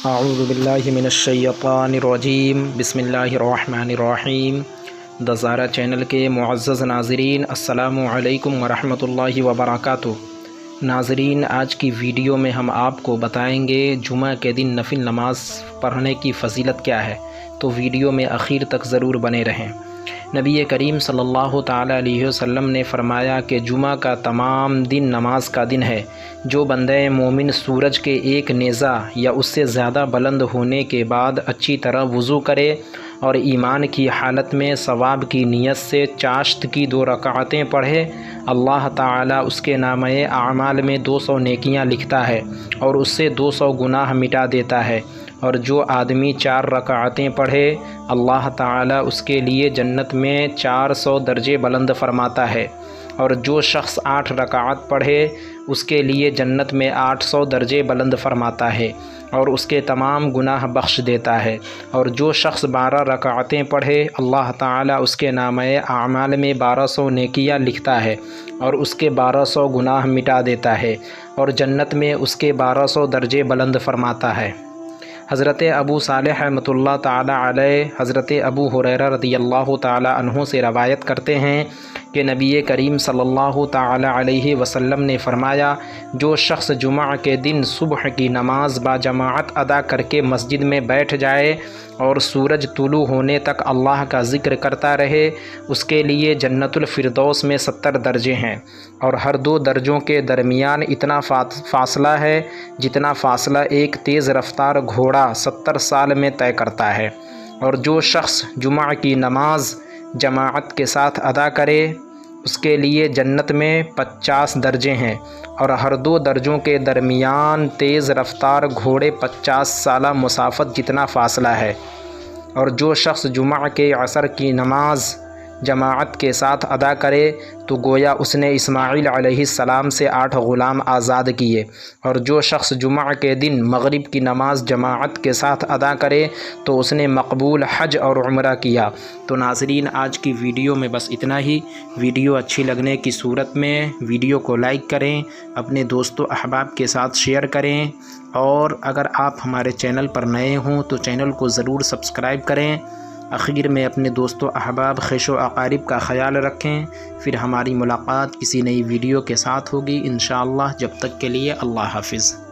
اعوذ باللہ من الشیطان الرجیم بسم اللہ الرحمن الرحیم۔ دزارہ چینل کے معزز ناظرین، السلام علیکم ورحمۃ اللہ وبرکاتہ۔ ناظرین، آج کی ویڈیو میں ہم آپ کو بتائیں گے جمعہ کے دن نفل نماز پڑھنے کی فضیلت کیا ہے، تو ویڈیو میں آخر تک ضرور بنے رہیں۔ نبی کریم صلی اللہ تعالیٰ علیہ وسلم نے فرمایا کہ جمعہ کا تمام دن نماز کا دن ہے۔ جو بندہ مومن سورج کے ایک نیزہ یا اس سے زیادہ بلند ہونے کے بعد اچھی طرح وضو کرے اور ایمان کی حالت میں ثواب کی نیت سے چاشت کی 2 رکعتیں پڑھے، اللہ تعالیٰ اس کے نامہ اعمال میں 200 نیکیاں لکھتا ہے اور اس سے 200 گناہ مٹا دیتا ہے۔ اور جو آدمی 4 رکعتیں پڑھے، اللہ تعالیٰ اس کے لیے جنت میں 400 درجے بلند فرماتا ہے، اور جو شخص 8 رکعت پڑھے اس کے لیے جنت میں 800 درجے بلند فرماتا ہے اور اس کے تمام گناہ بخش دیتا ہے۔ اور جو شخص 12 رکعتیں پڑھے، اللہ تعالیٰ اس کے نامہ اعمال میں 1200 نیکیاں لکھتا ہے اور اس کے 1200 گناہ مٹا دیتا ہے اور جنت میں اس کے 1200 درجے بلند فرماتا ہے۔ حضرت ابو صالح رحمۃ اللہ تعالیٰ علیہ حضرت ابو ہریرہ رضی اللہ تعالیٰ عنہ سے روایت کرتے ہیں کہ نبی کریم صلی اللہ تعالیٰ علیہ وسلم نے فرمایا، جو شخص جمعہ کے دن صبح کی نماز باجماعت ادا کر کے مسجد میں بیٹھ جائے اور سورج طلوع ہونے تک اللہ کا ذکر کرتا رہے، اس کے لیے جنت الفردوس میں 70 درجے ہیں، اور ہر 2 درجوں کے درمیان اتنا فاصلہ ہے جتنا فاصلہ ایک تیز رفتار گھوڑا 70 سال میں طے کرتا ہے۔ اور جو شخص جمعہ کی نماز جماعت کے ساتھ ادا کرے، اس کے لیے جنت میں 50 درجے ہیں، اور ہر 2 درجوں کے درمیان تیز رفتار گھوڑے 50 سالہ مسافت جتنا فاصلہ ہے۔ اور جو شخص جمعہ کے عصر کی نماز جماعت کے ساتھ ادا کرے تو گویا اس نے اسماعیل علیہ السلام سے 8 غلام آزاد کیے۔ اور جو شخص جمعہ کے دن مغرب کی نماز جماعت کے ساتھ ادا کرے تو اس نے مقبول حج اور عمرہ کیا۔ تو ناظرین، آج کی ویڈیو میں بس اتنا ہی۔ ویڈیو اچھی لگنے کی صورت میں ویڈیو کو لائک کریں، اپنے دوستوں احباب کے ساتھ شیئر کریں، اور اگر آپ ہمارے چینل پر نئے ہوں تو چینل کو ضرور سبسکرائب کریں۔ آخر میں اپنے دوستوں احباب خویش و اقارب کا خیال رکھیں۔ پھر ہماری ملاقات کسی نئی ویڈیو کے ساتھ ہوگی انشاءاللہ۔ جب تک کے لیے اللہ حافظ۔